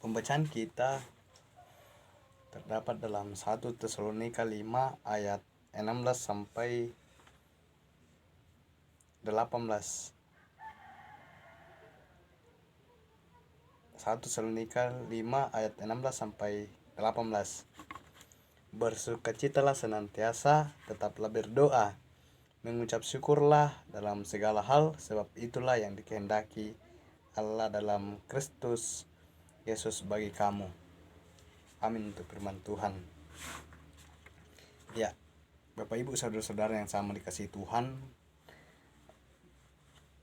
Pembacaan kita terdapat dalam 1 Tesalonika 5 ayat 16 sampai 18. 1 Tesalonika 5 ayat 16 sampai 18. Bersukacitalah senantiasa, tetaplah berdoa, mengucap syukurlah dalam segala hal, sebab itulah yang dikehendaki Allah dalam Kristus Yesus bagi kamu. Amin untuk firman Tuhan. Ya, Bapak Ibu saudara-saudara yang sama dikasihi Tuhan,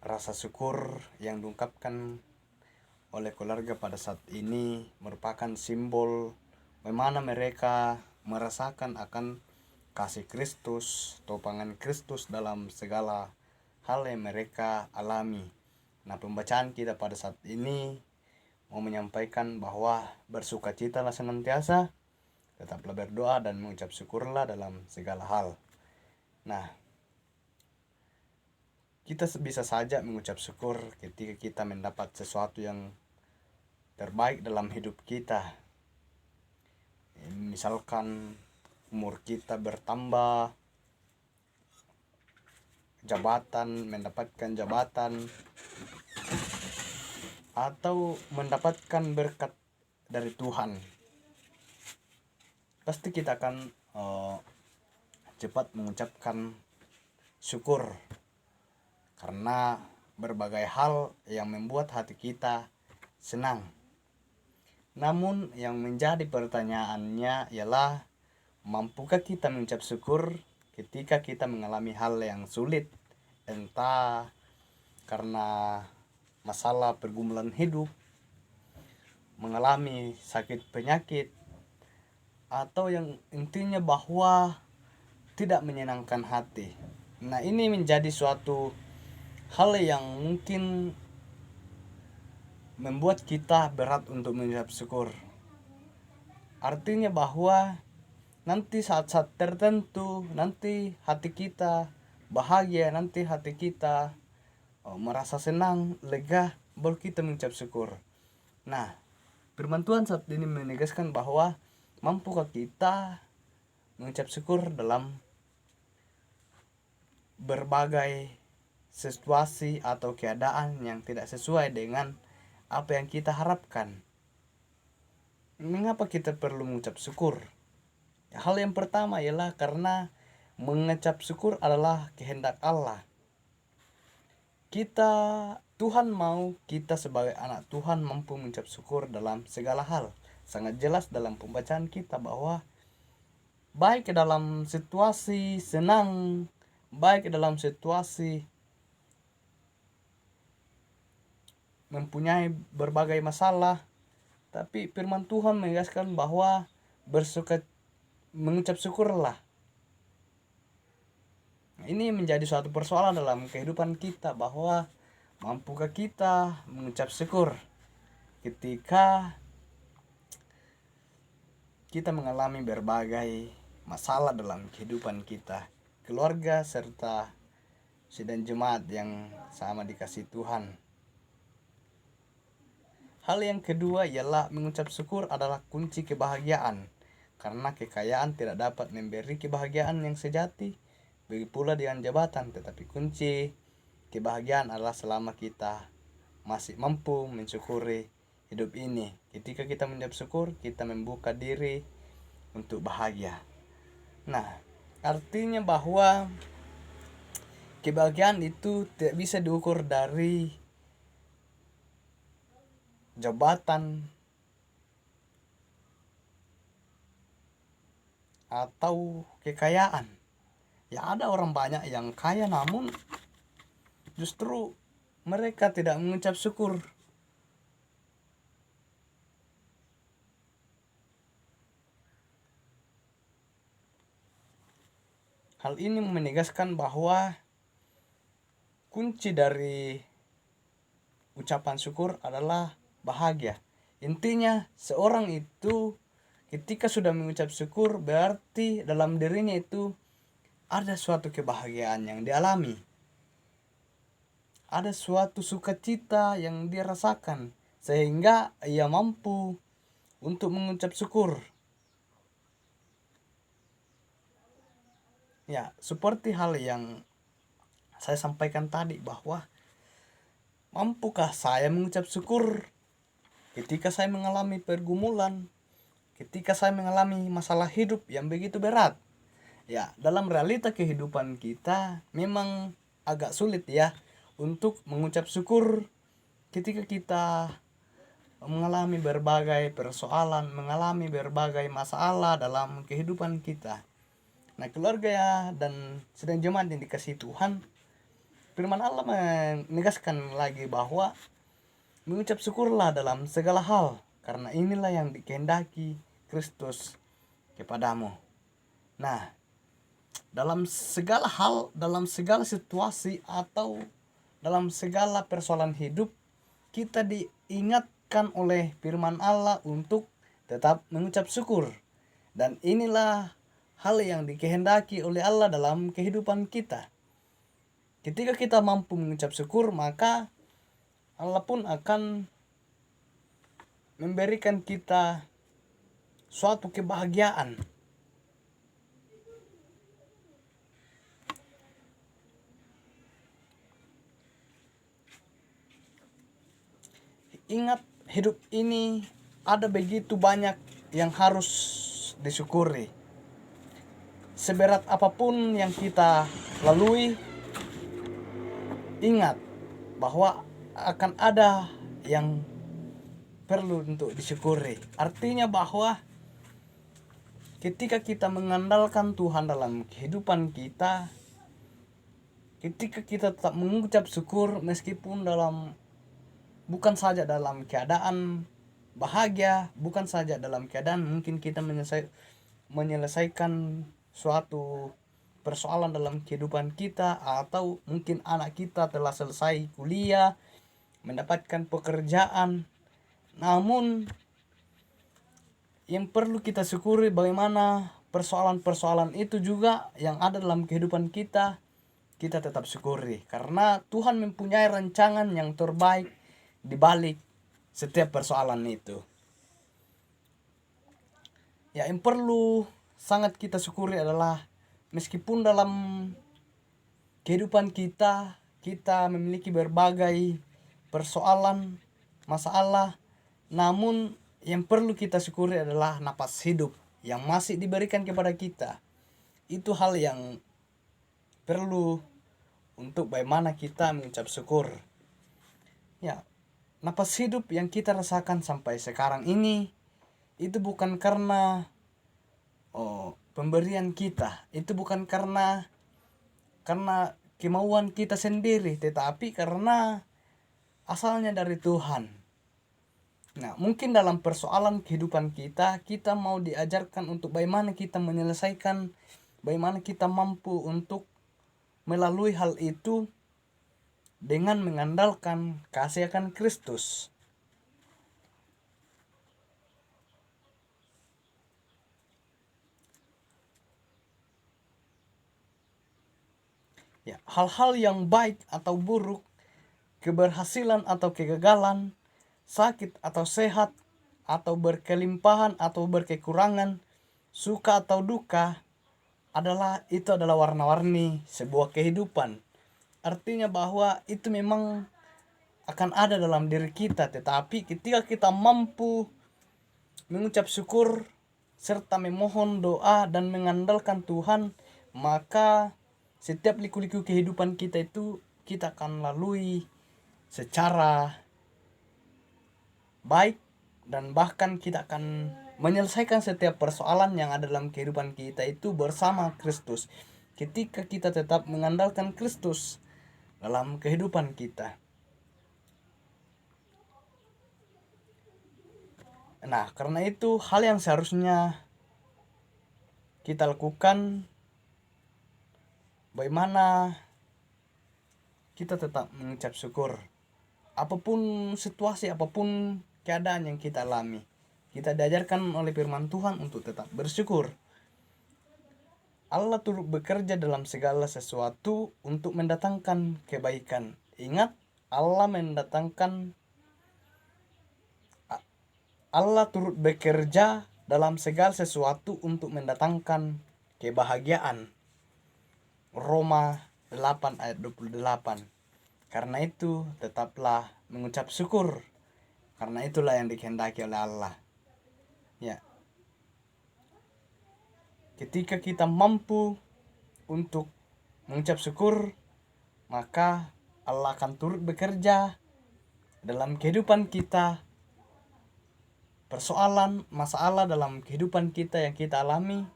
rasa syukur yang diungkapkan oleh keluarga pada saat ini merupakan simbol bagaimana mereka merasakan akan kasih Kristus, topangan Kristus dalam segala hal yang mereka alami. Nah, pembacaan kita pada saat ini mau menyampaikan bahwa bersukacitalah senantiasa, tetaplah berdoa dan mengucap syukurlah dalam segala hal. Nah, kita bisa saja mengucap syukur ketika kita mendapat sesuatu yang terbaik dalam hidup kita. Misalkan umur kita bertambah, mendapatkan jabatan, atau mendapatkan berkat dari Tuhan. Pasti kita akan cepat mengucapkan syukur karena berbagai hal yang membuat hati kita senang. Namun yang menjadi pertanyaannya ialah, mampukah kita mengucap syukur ketika kita mengalami hal yang sulit, entah karena masalah pergumulan hidup, mengalami sakit penyakit, atau yang intinya bahwa tidak menyenangkan hati. Nah, ini menjadi suatu hal yang mungkin membuat kita berat untuk mengucap syukur. Artinya bahwa nanti saat-saat tertentu, nanti hati kita bahagia, nanti hati kita merasa senang, lega, baru kita mengucap syukur. Nah, firman Tuhan saat ini menegaskan bahwa mampukah kita mengucap syukur dalam berbagai situasi atau keadaan yang tidak sesuai dengan apa yang kita harapkan. Mengapa kita perlu mengucap syukur? Hal yang pertama ialah karena mengucap syukur adalah kehendak Allah. Tuhan mau kita sebagai anak Tuhan mampu mengucap syukur dalam segala hal. Sangat jelas dalam pembacaan kita bahwa baik dalam situasi senang, baik dalam situasi mempunyai berbagai masalah, tapi firman Tuhan menegaskan bahwa mengucap syukurlah. Ini menjadi suatu persoalan dalam kehidupan kita, bahwa mampukah kita mengucap syukur ketika kita mengalami berbagai masalah dalam kehidupan kita, keluarga, serta sidang jemaat yang sama dikasihi Tuhan. Hal yang kedua ialah mengucap syukur adalah kunci kebahagiaan, karena kekayaan tidak dapat memberi kebahagiaan yang sejati, begitu pula dengan jabatan, tetapi kunci kebahagiaan adalah selama kita masih mampu mensyukuri hidup ini. Ketika kita mengucap syukur, kita membuka diri untuk bahagia. Nah, artinya bahwa kebahagiaan itu tidak bisa diukur dari jabatan atau kekayaan. Ya, ada orang banyak yang kaya namun justru mereka tidak mengucap syukur. Hal ini menegaskan bahwa kunci dari ucapan syukur adalah bahagia. Intinya seorang itu ketika sudah mengucap syukur berarti dalam dirinya itu ada suatu kebahagiaan yang dialami. Ada suatu sukacita yang dia rasakan sehingga ia mampu untuk mengucap syukur. Ya, seperti hal yang saya sampaikan tadi, bahwa mampukah saya mengucap syukur ketika saya mengalami pergumulan, ketika saya mengalami masalah hidup yang begitu berat? Ya, dalam realita kehidupan kita memang agak sulit ya untuk mengucap syukur ketika kita mengalami berbagai persoalan, mengalami berbagai masalah dalam kehidupan kita. Nah, keluarga ya dan sedang jemaat yang dikasihi Tuhan, firman Allah menegaskan lagi bahwa mengucap syukurlah dalam segala hal, karena inilah yang dikehendaki Kristus kepadamu. Nah, dalam segala hal, dalam segala situasi, atau dalam segala persoalan hidup, kita diingatkan oleh firman Allah untuk tetap mengucap syukur. Dan inilah hal yang dikehendaki oleh Allah dalam kehidupan kita. Ketika kita mampu mengucap syukur, maka Allah pun akan memberikan kita suatu kebahagiaan. Ingat, hidup ini ada begitu banyak yang harus disyukuri. Seberat apapun yang kita lalui, ingat bahwa akan ada yang perlu untuk disyukuri. Artinya bahwa ketika kita mengandalkan Tuhan dalam kehidupan kita, ketika kita tetap mengucap syukur meskipun bukan saja dalam keadaan bahagia, bukan saja dalam keadaan mungkin kita menyelesaikan suatu persoalan dalam kehidupan kita, atau mungkin anak kita telah selesai kuliah, mendapatkan pekerjaan. Namun yang perlu kita syukuri bagaimana persoalan-persoalan itu juga yang ada dalam kehidupan kita tetap syukuri, karena Tuhan mempunyai rancangan yang terbaik di balik setiap persoalan itu. Ya, yang perlu sangat kita syukuri adalah meskipun dalam kehidupan kita memiliki berbagai persoalan, masalah, namun yang perlu kita syukuri adalah napas hidup yang masih diberikan kepada kita. Itu hal yang perlu untuk bagaimana kita mengucap syukur. Ya, napas hidup yang kita rasakan sampai sekarang ini itu bukan karena pemberian kita, itu bukan karena kemauan kita sendiri, tetapi karena asalnya dari Tuhan. Nah, mungkin dalam persoalan kehidupan kita mau diajarkan untuk bagaimana kita menyelesaikan, bagaimana kita mampu untuk melalui hal itu dengan mengandalkan kasih akan Kristus. Ya, hal-hal yang baik atau buruk, keberhasilan atau kegagalan, sakit atau sehat, atau berkelimpahan atau berkekurangan, suka atau duka, itu adalah warna-warni sebuah kehidupan. Artinya bahwa itu memang akan ada dalam diri kita, tetapi ketika kita mampu mengucap syukur serta memohon doa dan mengandalkan Tuhan, maka setiap liku-liku kehidupan kita itu kita akan lalui secara baik, dan bahkan kita akan menyelesaikan setiap persoalan yang ada dalam kehidupan kita itu bersama Kristus, ketika kita tetap mengandalkan Kristus dalam kehidupan kita. Nah, karena itu hal yang seharusnya kita lakukan, bagaimana kita tetap mengucap syukur apapun situasi, apapun keadaan yang kita alami. Kita diajarkan oleh firman Tuhan untuk tetap bersyukur. Allah turut bekerja dalam segala sesuatu untuk mendatangkan kebaikan. Ingat, Allah mendatangkan Allah turut bekerja dalam segala sesuatu untuk mendatangkan kebahagiaan. Roma 8 ayat 28. Karena itu tetaplah mengucap syukur, karena itulah yang dikehendaki oleh Allah. Ya. Ketika kita mampu untuk mengucap syukur, maka Allah akan turut bekerja dalam kehidupan kita. Persoalan, masalah dalam kehidupan kita yang kita alami,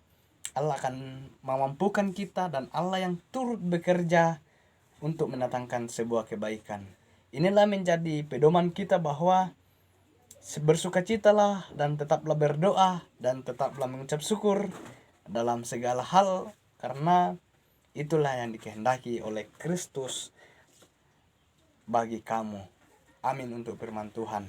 Allah akan memampukan kita, dan Allah yang turut bekerja untuk mendatangkan sebuah kebaikan. Inilah menjadi pedoman kita bahwa bersukacitalah dan tetaplah berdoa dan tetaplah mengucap syukur dalam segala hal, karena itulah yang dikehendaki oleh Kristus bagi kamu. Amin untuk firman Tuhan.